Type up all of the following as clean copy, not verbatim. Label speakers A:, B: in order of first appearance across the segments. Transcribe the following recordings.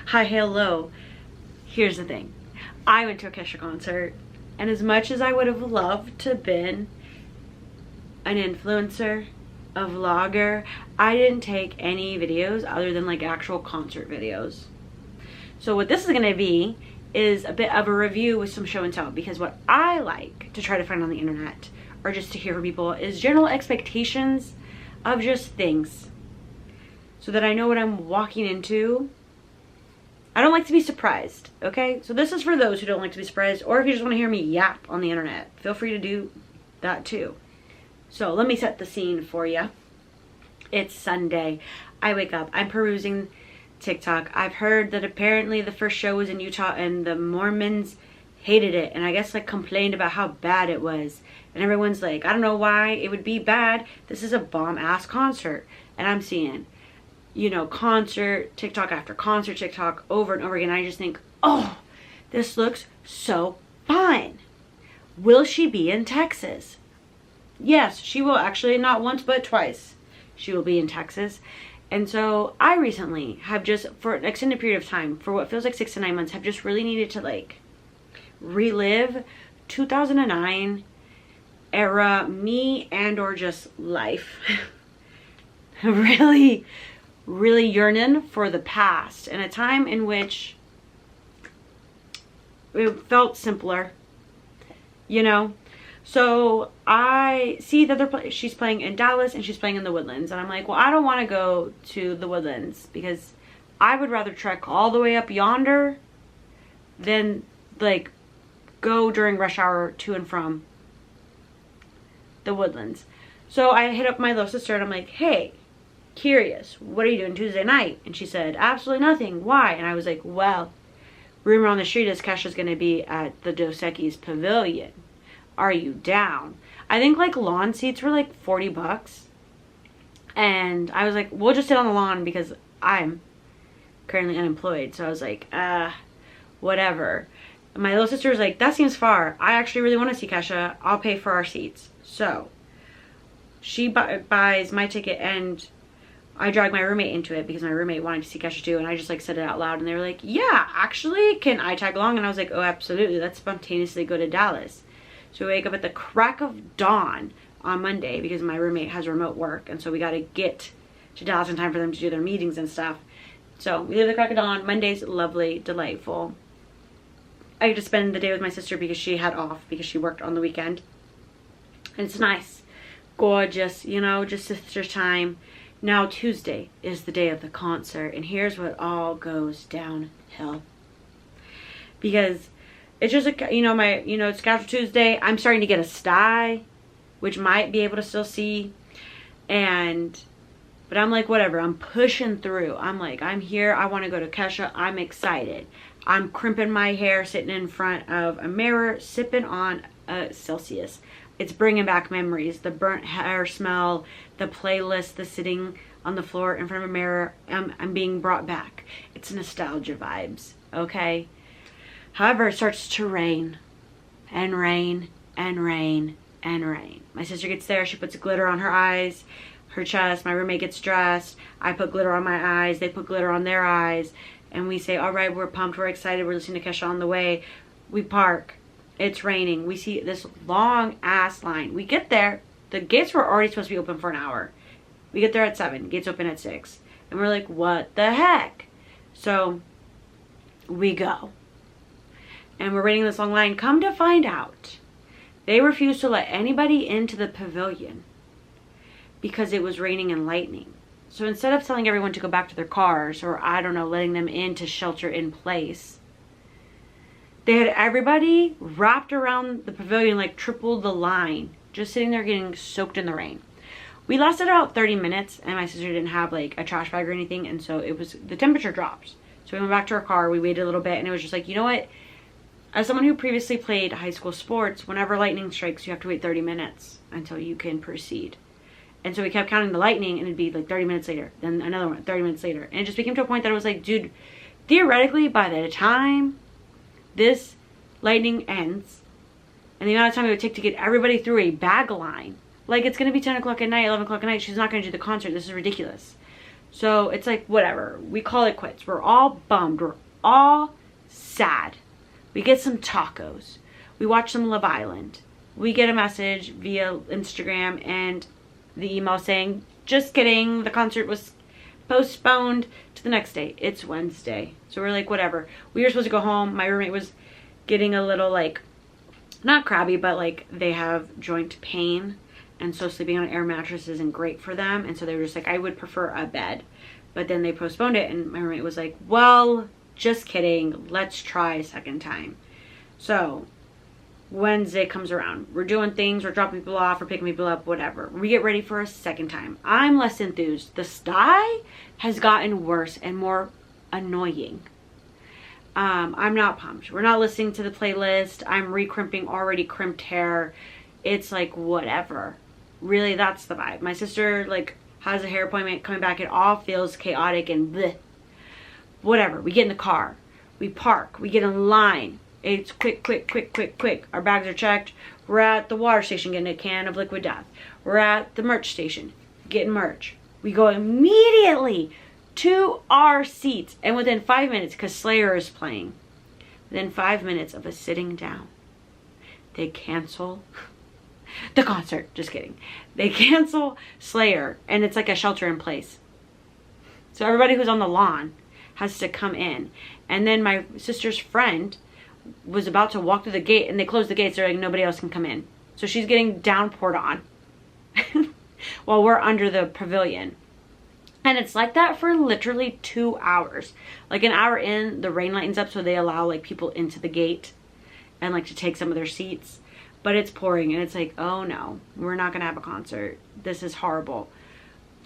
A: Hi, hello. Here's the thing. I went to a Kesha concert, and as much as I would have loved to have been an influencer, a vlogger, I didn't take any videos other than like actual concert videos. So what this is going to be is a bit of a review with some show and tell, because what I like to try to find on the internet, or just to hear from people, is general expectations of just things, so that I know what I'm walking into. I don't like to be surprised, okay? So this is for those who don't like to be surprised, or if you just want to hear me yap on the internet, feel free to do that too. So let me set the scene for you. It's Sunday. I wake up. I'm perusing TikTok. I've heard that apparently the first show was in Utah and the Mormons hated it, and I guess like complained about how bad it was. And everyone's like, I don't know why it would be bad. This is a bomb-ass concert. And I'm seeing, you know, concert TikTok after concert TikTok over and over again. I just think, oh, this looks so fun. Will she be in Texas? Yes, she will. Actually, not once but twice. She will be in Texas. And so I recently have just, for an extended period of time, for what feels like 6 to 9 months, have just really needed to like relive 2009 era me, and or just life. really yearning for the past, and a time in which it felt simpler, you know. So I see that she's playing in Dallas and she's playing in the Woodlands, and I'm like, well, I don't want to go to the Woodlands because I would rather trek all the way up yonder than like go during rush hour to and from the Woodlands. So I hit up my little sister and I'm like, hey, curious, what are you doing Tuesday night? And she said, absolutely nothing. Why? And I was like, well, rumor on the street is Kesha's going to be at the Dos Equis Pavilion. Are you down? I think like lawn seats were like $40. And I was like, we'll just sit on the lawn because I'm currently unemployed. So I was like, whatever. And my little sister was like, that seems far. I actually really want to see Kesha. I'll pay for our seats. So she buys my ticket, and I dragged my roommate into it because my roommate wanted to see Kesha too. And I just like said it out loud, and they were like, yeah, actually, can I tag along? And I was like, oh, absolutely. Let's spontaneously go to Dallas. So we wake up at the crack of dawn on Monday because my roommate has remote work. And so we got to get to Dallas in time for them to do their meetings and stuff. So we leave the crack of dawn. Monday's lovely, delightful. I get to spend the day with my sister because she had off because she worked on the weekend. And it's nice, gorgeous, you know, just sister time. Now Tuesday is the day of the concert, and here's what all goes downhill. Because it's just a, it's Casual Tuesday. I'm starting to get a sty, which might be able to still see. But I'm like, whatever, I'm pushing through. I'm like, I'm here. I want to go to Kesha. I'm excited. I'm crimping my hair, sitting in front of a mirror, sipping on a Celsius. It's bringing back memories. The burnt hair smell, the playlist, the sitting on the floor in front of a mirror. I'm being brought back. It's nostalgia vibes, okay? However, it starts to rain and rain and rain and rain. My sister gets there. She puts glitter on her eyes, her chest. My roommate gets dressed. I put glitter on my eyes. They put glitter on their eyes. And we say, all right, we're pumped. We're excited. We're listening to Kesha on the way. We park. It's raining. We see this long ass line. We get there. The gates were already supposed to be open for an hour. We get there at 7. Gates open at 6. And we're like, what the heck? So we go. And we're waiting in this long line. Come to find out, they refused to let anybody into the pavilion because it was raining and lightning. So instead of telling everyone to go back to their cars, or I don't know, letting them in to shelter in place, they had everybody wrapped around the pavilion, like triple the line, just sitting there getting soaked in the rain. We lasted about 30 minutes, and my sister didn't have like a trash bag or anything, and so the temperature dropped. So we went back to our car, we waited a little bit, and it was just like, you know what? As someone who previously played high school sports, whenever lightning strikes, you have to wait 30 minutes until you can proceed. And so we kept counting the lightning, and it'd be like 30 minutes later, then another one, 30 minutes later. And it just became to a point that I was like, dude, theoretically, by the time this lightning ends, and the amount of time it would take to get everybody through a bag line, like it's going to be 10 o'clock at night, 11 o'clock at night, she's not going to do the concert. This is ridiculous. So it's like, whatever. We call it quits. We're all bummed. We're all sad. We get some tacos. We watch some Love Island. We get a message via Instagram and the email saying, just kidding, the concert was postponed to the next day. It's Wednesday. So we're like, whatever. We were supposed to go home. My roommate was getting a little like, not crabby, but like they have joint pain. And so sleeping on an air mattress isn't great for them. And so they were just like, I would prefer a bed. But then they postponed it. And my roommate was like, well, just kidding. Let's try a second time. So Wednesday comes around. We're doing things. We're dropping people off. We're picking people up. Whatever. We get ready for a second time. I'm less enthused. The sty has gotten worse and more annoying. I'm not pumped. We're not listening to the playlist. I'm re-crimping already crimped hair. It's like, whatever. Really, that's the vibe. My sister, like, has a hair appointment coming back. It all feels chaotic and bleh. Whatever. We get in the car. We park. We get in line. It's quick, quick, quick, quick, quick. Our bags are checked. We're at the water station getting a can of Liquid Death. We're at the merch station getting merch. We go immediately to our seats. And within 5 minutes, because Slayer is playing, within 5 minutes of us sitting down, they cancel the concert. Just kidding. They cancel Slayer. And it's like a shelter in place. So everybody who's on the lawn has to come in. And then my sister's friend was about to walk through the gate, and they closed the gates. They're like, nobody else can come in. So she's getting downpoured on while we're under the pavilion. And it's like that for literally 2 hours. Like an hour in, the rain lightens up, so they allow like people into the gate and like to take some of their seats. But it's pouring, and it's like, oh no, we're not gonna have a concert. This is horrible.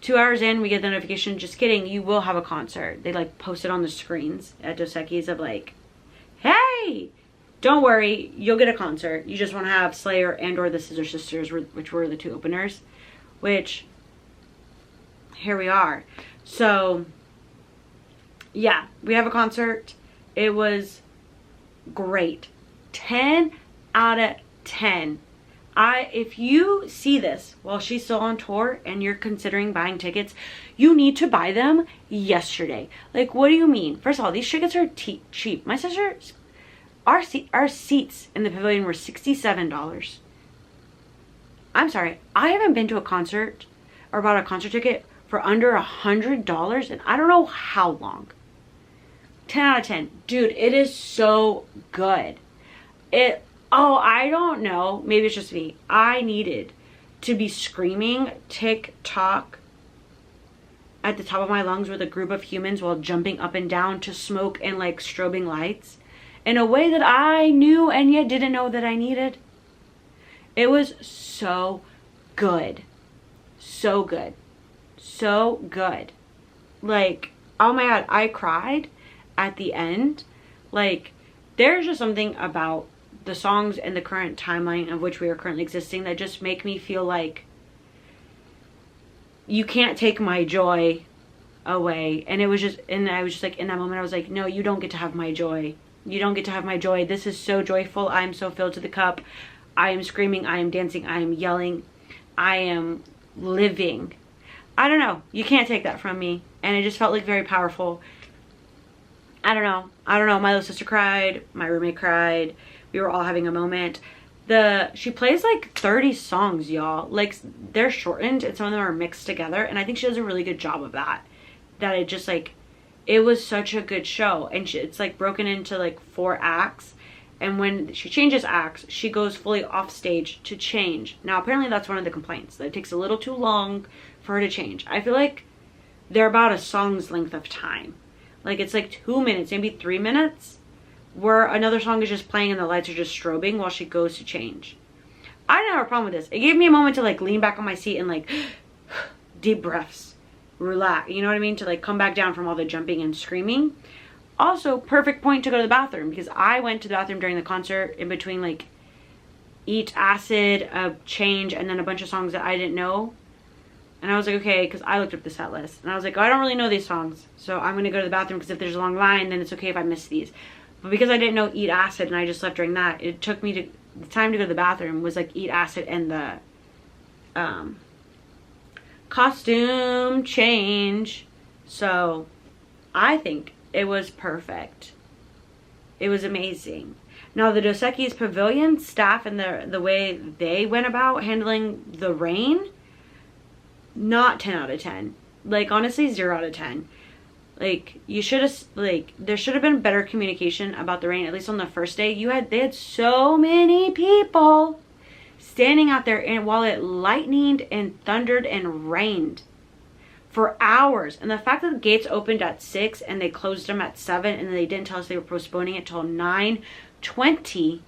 A: 2 hours in, we get the notification, just kidding, you will have a concert. They like posted on the screens at Dos Equis of like, hey, don't worry, you'll get a concert. You just want to have Slayer and or the Scissor Sisters, which were the two openers, which, here we are. So, yeah, we have a concert. It was great. 10 out of 10. If you see this while she's still on tour and you're considering buying tickets, you need to buy them yesterday. Like, what do you mean? First of all, these tickets are cheap. My sister, our seats in the pavilion were $67. I'm sorry, I haven't been to a concert or bought a concert ticket for under $100 and I don't know how long. 10 out of 10. Dude, it is so good. Oh, I don't know. Maybe it's just me. I needed to be screaming TikTok at the top of my lungs with a group of humans while jumping up and down to smoke and like strobing lights in a way that I knew and yet didn't know that I needed. It was so good. So good. So good. Like, oh my God, I cried at the end. Like, there's just something about the songs and the current timeline of which we are currently existing that just make me feel like you can't take my joy away. And I was just like, in that moment I was like, no, you don't get to have my joy. You don't get to have my joy. This is so joyful. I am so filled to the cup. I am screaming, I am dancing, I am yelling, I am living. I don't know, you can't take that from me. And it just felt like very powerful. I don't know, my little sister cried, my roommate cried. We were all having a moment. She plays like 30 songs, y'all. Like, they're shortened and some of them are mixed together. And I think she does a really good job of that. That it just like, it was such a good show. And it's like broken into like 4 acts. And when she changes acts, she goes fully off stage to change. Now, apparently that's one of the complaints. That it takes a little too long for her to change. I feel like they're about a song's length of time. Like, it's like 2 minutes, maybe 3 minutes. Where another song is just playing and the lights are just strobing while she goes to change. I didn't have a problem with this. It gave me a moment to like lean back on my seat and like deep breaths, relax, you know what I mean? To like come back down from all the jumping and screaming. Also, perfect point to go to the bathroom because I went to the bathroom during the concert in between like Eat Acid, Change, and then a bunch of songs that I didn't know. And I was like, okay, because I looked up the set list. And I was like, oh, I don't really know these songs. So I'm going to go to the bathroom because if there's a long line, then it's okay if I miss these. But because I didn't know Eat Acid and I just left during that, it took me to, the time to go to the bathroom was like Eat Acid and the costume change So I think it was perfect. It was amazing. Now the Dos Equis Pavilion staff and the way they went about handling the rain, not 10 out of 10. Like, honestly, 0 out of 10. Like, you should have, like, there should have been better communication about the rain, at least on the first day. They had so many people standing out there, and while it lightninged and thundered and rained for hours. And the fact that the gates opened at 6 and they closed them at 7 and they didn't tell us they were postponing it till 9:20,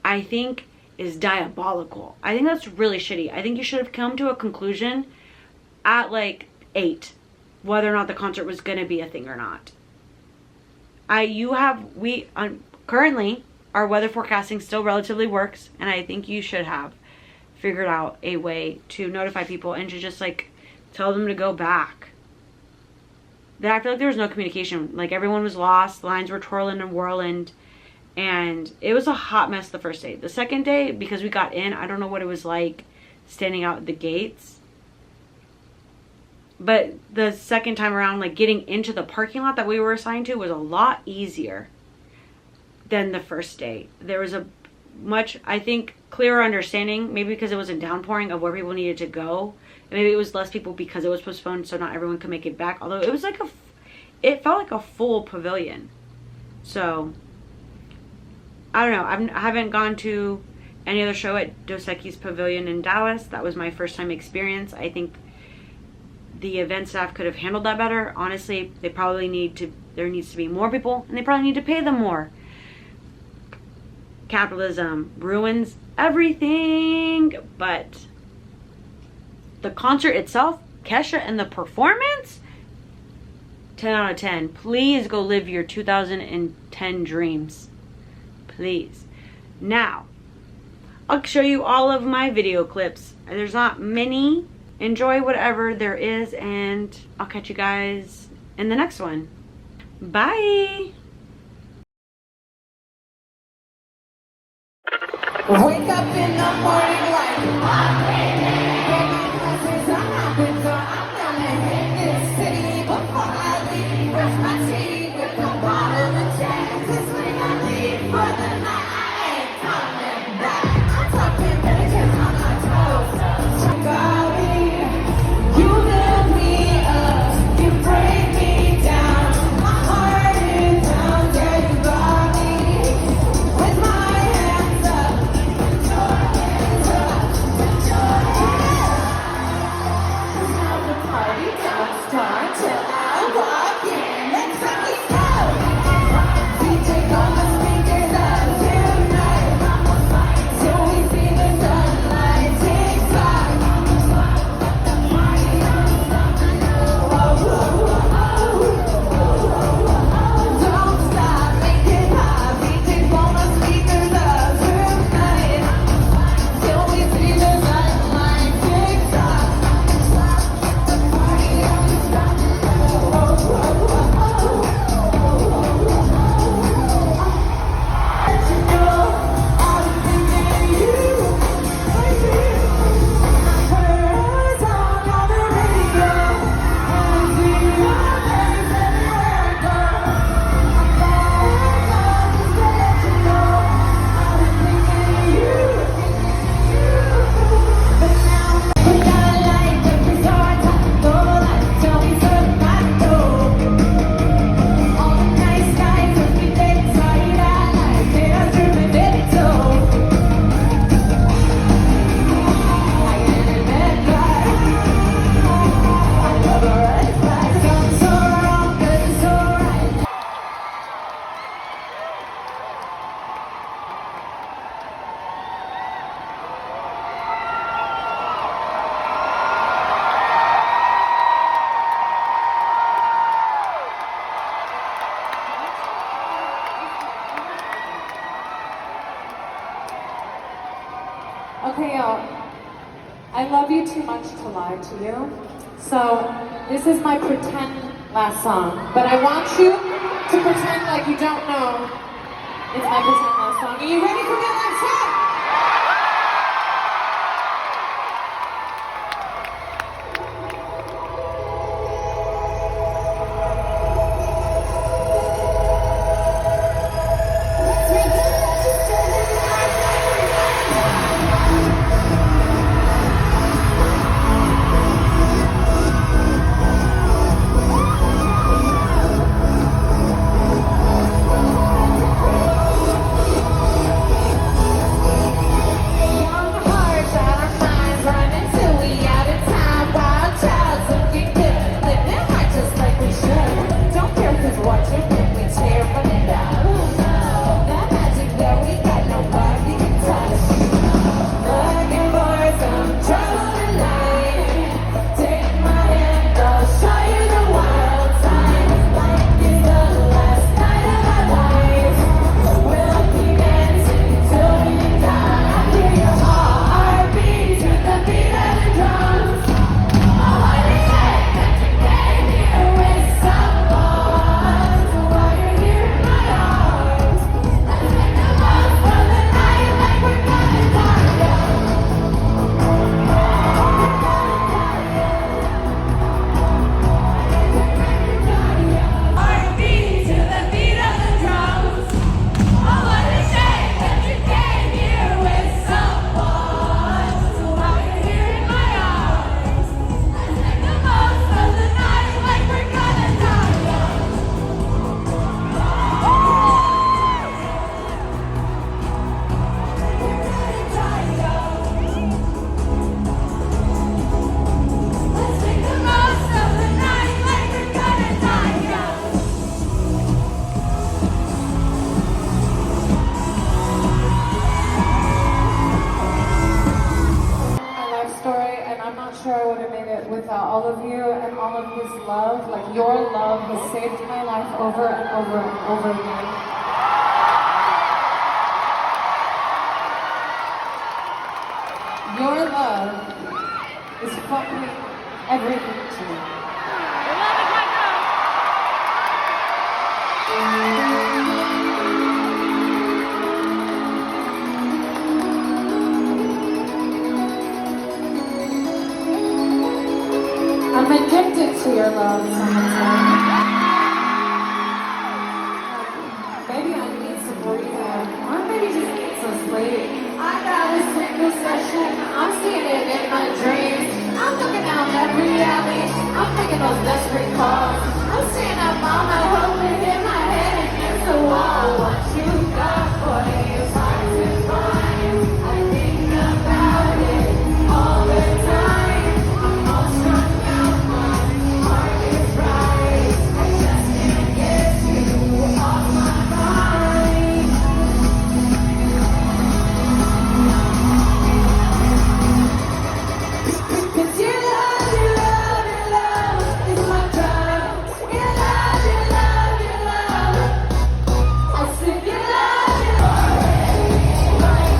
A: I think is diabolical. I think that's really shitty. I think you should have come to a conclusion at like 8, whether or not the concert was going to be a thing or not. Currently, our weather forecasting still relatively works, and I think you should have figured out a way to notify people and to just like tell them to go back. Then I feel like there was no communication. Like, everyone was lost, lines were twirling and whirling, and it was a hot mess the first day. The second day, because we got in, I don't know what it was like standing out at the gates. But the second time around, like, getting into the parking lot that we were assigned to was a lot easier than the first day. There was a much, I think, clearer understanding, maybe because it wasn't downpouring, of where people needed to go. And maybe it was less people because it was postponed, so not everyone could make it back. Although it was like it felt like a full pavilion. So, I don't know. I haven't gone to any other show at Dos Equis Pavilion in Dallas. That was my first time experience. I think the event staff could have handled that better. Honestly, there needs to be more people, and they probably need to pay them more. Capitalism ruins everything, but the concert itself, Kesha and the performance, 10 out of 10. Please go live your 2010 dreams. Please. Now, I'll show you all of my video clips. There's not many. Enjoy whatever there is, and I'll catch you guys in the next one. Bye.
B: Wake up in the morning like I'm gonna hit this city before I leave. Brush my teeth with a bottle of Jack. 'Cause when I leave for the night, I ain't coming back. I'm talking villages on my toes. Golly, you build me up, you break me down. My heart is down, yeah, you got me. With my hands up, put your hands up, put your hands up. 'Cause now the party don't start till I walk in. Let's fucking go. DJ on the speakers up tonight. Till we see the sunlight tick tock. Don't stop, make it hot. DJ on the speakers up tonight. Till we see the sunlight tick tock.
C: Okay, y'all. I love you too much to lie to you. So, this is my pretend last song. But I want you to pretend like you don't know it's my pretend last song. Are you ready for that? Let's go!
B: tear from it up. That magic that we got, nobody can touch. Looking for some trouble tonight. Take my hand, I'll show you the wild side. Like it's the last night of our lives. We'll keep dancing till we die. I hear your heart beat to the beat of the drums. Oh, what a shame that you came here with someone. So while you're here in my arms, let's make the most of the night like we're gonna die young. Heartbeat to the beat of the drums. Oh, what a shame that you came here with someone. So while you're here in my arms, let's make the most of the night like we're gonna die young. We're gonna die young. Let's make the most of the night like we're gonna die young.
C: My life story, and I'm not sure I would have made it without all of you and all of his love. Like, your love has saved my life over and over and over again. Your love is fucking everything to me. I'm addicted to your love, someone said. Maybe I need some rehab, or maybe just need some sleep.
B: I got a single session, I'm seeing it in my dreams. I'm looking out every alley, I'm making those desperate calls. I'm seeing a mama hoping in my head against the wall. What you got for me is hard to find. I think about it all the time. I'm all strung out, my heart is right. I just can't get you off my mind. 'Cause your love, your love, your love is my drug. Your love, your love, your love. I said your love, your love. Like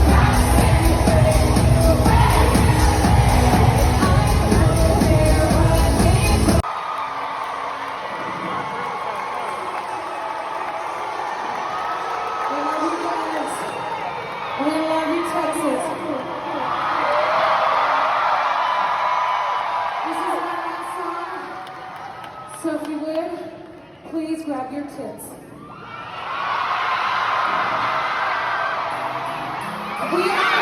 C: We love you guys. We love you, Texas. This is my last song. So if you would, please grab your tits. We are